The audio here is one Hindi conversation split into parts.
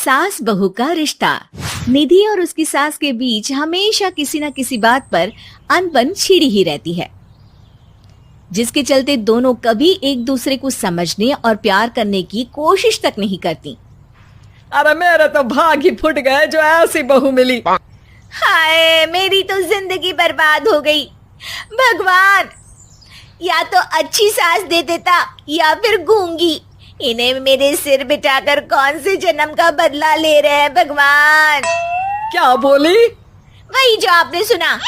सास बहू का रिश्ता। निधि और उसकी सास के बीच हमेशा किसी न किसी बात पर अनबन छिड़ी ही रहती है, जिसके चलते दोनों कभी एक दूसरे को समझने और प्यार करने की कोशिश तक नहीं करती। अरे मेरे तो भाग ही फुट गए जो ऐसी बहू मिली। हाय, मेरी तो जिंदगी बर्बाद हो गई। भगवान, या तो अच्छी सास दे देता या फिर गूंगी। इन्हें मेरे सिर बिठाकर कौन से जन्म का बदला ले रहे हैं भगवान। क्या बोली? वही जो आपने सुना।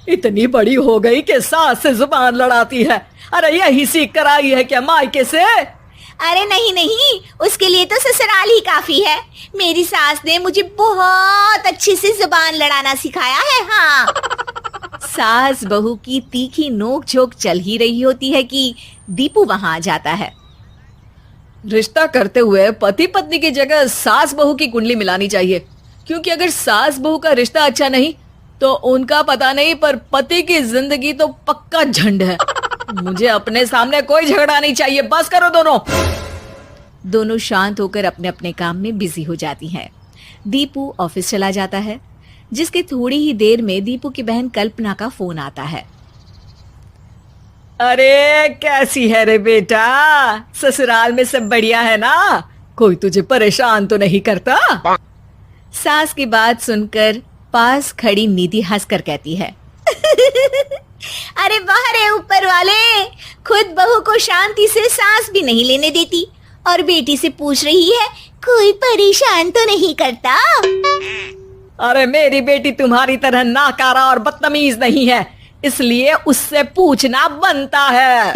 इतनी बड़ी हो गई कि सास से जुबान लड़ाती है। अरे यही सीख कर आई है क्या मायके से? अरे नहीं नहीं, उसके लिए तो ससुराल ही काफी है। मेरी सास ने मुझे बहुत अच्छे से जुबान लड़ाना सिखाया है। हाँ। सास बहू की तीखी नोक झोंक चल ही रही होती है कि दीपू वहां आ जाता है। रिश्ता करते हुए पति पत्नी की जगह सास बहू की कुंडली मिलानी चाहिए, क्योंकि अगर सास बहू का रिश्ता अच्छा नहीं तो उनका पता नहीं, पर पति की जिंदगी तो पक्का झंड है। मुझे अपने सामने कोई झगड़ा नहीं चाहिए, बस करो दोनों। दोनों शांत होकर अपने अपने काम में बिजी हो जाती हैं। दीपू ऑफिस चला जाता है, जिसके थोड़ी ही देर में दीपू की बहन कल्पना का फोन आता है। अरे कैसी है रे बेटा? ससुराल में सब बढ़िया है ना? कोई तुझे परेशान तो नहीं करता? सास की बात सुनकर पास खड़ी निधि हंसकर कहती है, अरे वाह रे ऊपर वाले, खुद बहू को शांति से सांस भी नहीं लेने देती और बेटी से पूछ रही है कोई परेशान तो नहीं करता। अरे मेरी बेटी तुम्हारी तरह नाकारा और बदतमीज नहीं है, इसलिए उससे पूछना बनता है।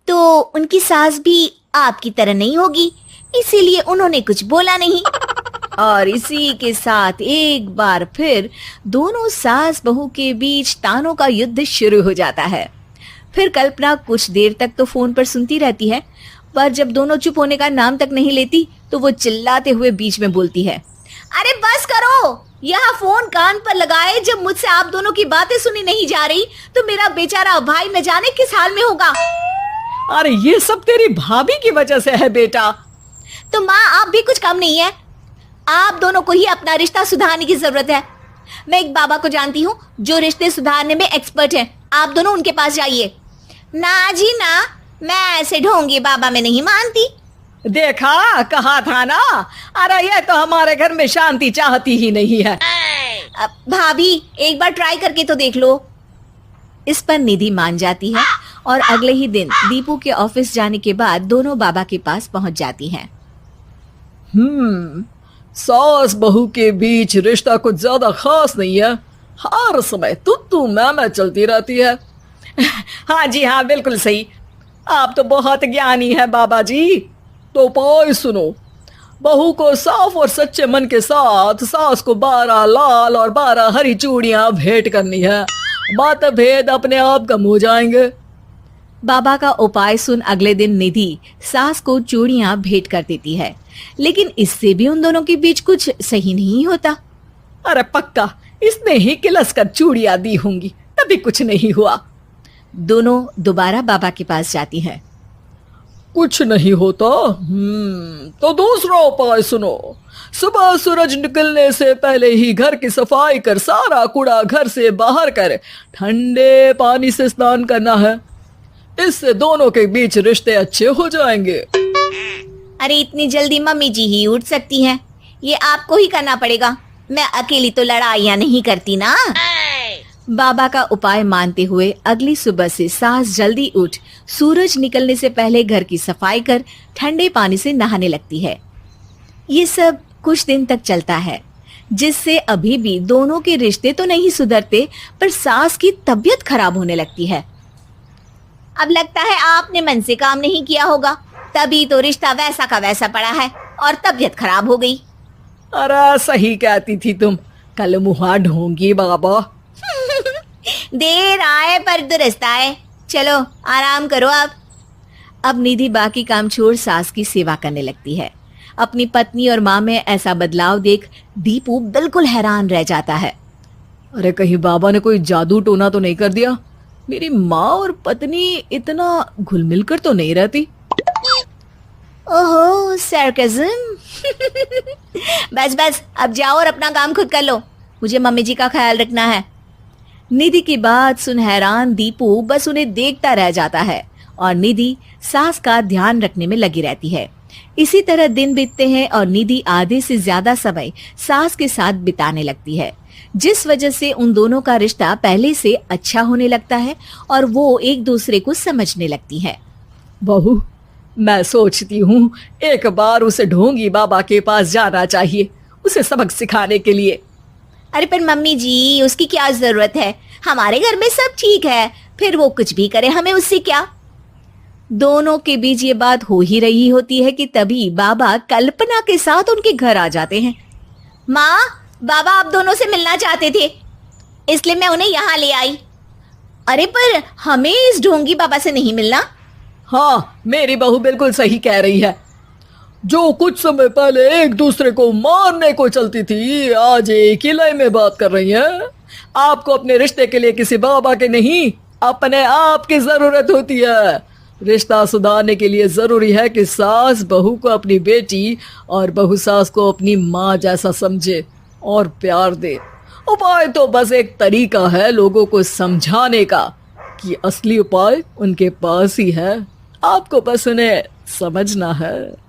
तो उनकी सास भी आपकी तरह नहीं होगी, इसीलिए उन्होंने कुछ बोला नहीं। और इसी के साथ एक बार फिर दोनों सास बहू के बीच तानों का युद्ध शुरू हो जाता है। फिर कल्पना कुछ देर तक तो फोन पर सुनती रहती है, पर जब दोनों चुप होने का नाम तक नहीं लेती तो वो चिल्लाते हुए बीच में बोलती है, अरे बस करो, यहाँ फोन कान पर लगाए जब मुझसे आप दोनों की बातें सुनी नहीं जा रही तो मेरा बेचारा भाई न जाने किस हाल में होगा। अरे ये सब तेरी भाभी की वजह से है बेटा। तो माँ, आप भी कुछ कम नहीं है। आप दोनों को ही अपना रिश्ता सुधारने की जरूरत है। मैं एक बाबा को जानती हूँ जो रिश्ते सुधारने में एक्सपर्ट हैं। आप दोनों उनके पास जाइए। ना जी ना, मैं ऐसे ढोंगी बाबा में नहीं मानती। देखा, कहा था ना। अरे ये तो हमारे घर में शांति चाहती ही नहीं है। भाभी, एक बार ट्राई करके तो देख लो। इस पर निधि मान जाती है और अगले ही दिन दीपू के ऑफिस जाने के बाद दोनों बाबा के पास पहुंच जाती हैं। सास बहू के बीच रिश्ता कुछ ज्यादा खास नहीं है। हर समय तू मैं चलती रहती है। हाँ जी हाँ, बिल्कुल सही। आप तो बहुत ज्ञानी है बाबा जी। तो उपाय सुनो, बहू को साफ और सच्चे मन के साथ सास को 12 लाल और 12 हरी चूड़ियां भेंट करनी है। मतभेद अपने आप कम हो जाएंगे। बाबा का उपाय सुन अगले दिन निधि सास को चूड़ियां भेंट कर देती है, लेकिन इससे भी उन दोनों के बीच कुछ सही नहीं होता। अरे पक्का इसने ही किलस कर चूड़ियां दी होंगी, तभी कुछ नहीं हुआ। दोनों दोबारा बाबा के पास जाती हैं। कुछ नहीं होता। तो दूसरा उपाय सुनो। सुबह सूरज निकलने से पहले ही घर की सफाई कर सारा कूड़ा घर से बाहर कर ठंडे पानी से स्नान करना है। इससे दोनों के बीच रिश्ते अच्छे हो जाएंगे। अरे इतनी जल्दी मम्मी जी ही उठ सकती हैं? ये आपको ही करना पड़ेगा। मैं अकेली तो लड़ाइयाँ नहीं करती ना। बाबा का उपाय मानते हुए अगली सुबह से सास जल्दी उठ सूरज निकलने से पहले घर की सफाई कर ठंडे पानी से नहाने लगती है। ये सब कुछ दिन तक चलता है, जिससे अभी भी दोनों के रिश्ते तो नहीं सुधरते, पर सास की तबीयत खराब होने लगती है। अब लगता है आपने मन से काम नहीं किया होगा, तभी तो रिश्ता वैसा का वैसा पड़ा है और तबीयत खराब हो गई। अरे सही कहती थी तुम, कल मुहा ढोंगी बाबा। देर आए पर दुरुस्त आए। चलो आराम करो आप। अब निधि बाकी काम छोड़ सास की सेवा करने लगती है। अपनी पत्नी और माँ में ऐसा बदलाव देख दीपू बिल्कुल हैरान रह जाता है। अरे कहीं बाबा ने कोई जादू टोना तो नहीं कर दिया? मेरी माँ और पत्नी इतना घुल मिल कर तो नहीं रहती। ओहो सरकज़म। बस बस अब जाओ और अपना काम खुद कर लो, मुझे मम्मी जी का ख्याल रखना है। निधि की बात सुन हैरान दीपू बस उन्हें देखता रह जाता है और निधि सास का ध्यान रखने में लगी रहती है। इसी तरह दिन बीतते हैं और निधि आधे से ज्यादा समय सास के साथ बिताने लगती है, जिस वजह से उन दोनों का रिश्ता पहले से अच्छा होने लगता है और वो एक दूसरे को समझने लगती है। बहू, मैं सोचती हूँ एक बार उसे ढोंगी बाबा के पास जाना चाहिए, उसे सबक सिखाने के लिए। अरे पर मम्मी जी, उसकी क्या जरूरत है, हमारे घर में सब ठीक है, फिर वो कुछ भी करे हमें उससे क्या। दोनों के बीच ये बात हो ही रही होती है कि तभी बाबा कल्पना के साथ उनके घर आ जाते हैं। माँ, बाबा आप दोनों से मिलना चाहते थे, इसलिए मैं उन्हें यहाँ ले आई। अरे पर हमें इस ढोंगी बाबा से नहीं मिलना। हाँ, मेरी बहू बिल्कुल सही कह रही है। जो कुछ समय पहले एक दूसरे को मारने को चलती थी, आज एक ही लय में बात कर रही है। आपको अपने रिश्ते के लिए किसी बाबा के नहीं, अपने आप की जरूरत होती है। रिश्ता सुधारने के लिए जरूरी है कि सास बहू को अपनी बेटी और बहू सास को अपनी माँ जैसा समझे और प्यार दे। उपाय तो बस एक तरीका है लोगों को समझाने का कि असली उपाय उनके पास ही है, आपको बस उन्हें समझना है।